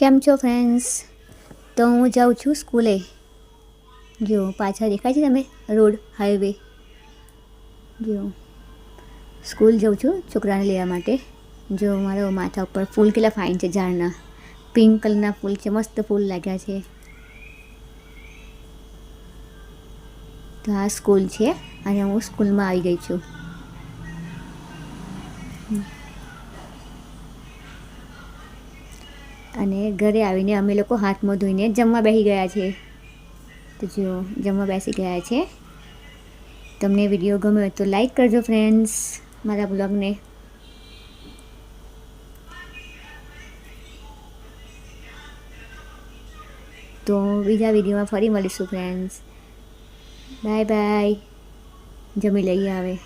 કેમ છો ફ્રેન્ડ્સ? તો હું જાઉં છું સ્કૂલે. જો પાછળ દેખાય છે તમે રોડ હાઈવે. જો સ્કૂલ જાઉં છું છોકરાને લેવા માટે. જો મારા માથા ઉપર ફૂલ કેટલા ફાઇન છે ઝાડના. પિંક કલરના ફૂલ છે, મસ્ત ફૂલ લાગ્યા છે. તો આ સ્કૂલ છે અને હું સ્કૂલમાં આવી ગઈ છું. અને ઘરે આવીને અમે લોકો હાથ મોં ધોઈને જમવા બેસી ગયા છે. તો જો જમવા બેસી ગયા છે. તમને વિડીયો ગમ્યો હોય તો લાઈક કરજો ફ્રેન્ડ્સ મારા બ્લોગને. તો બીજા વિડીયોમાં ફરી મળીશું ફ્રેન્ડ્સ. Bye bye. જમી લઈએ હવે.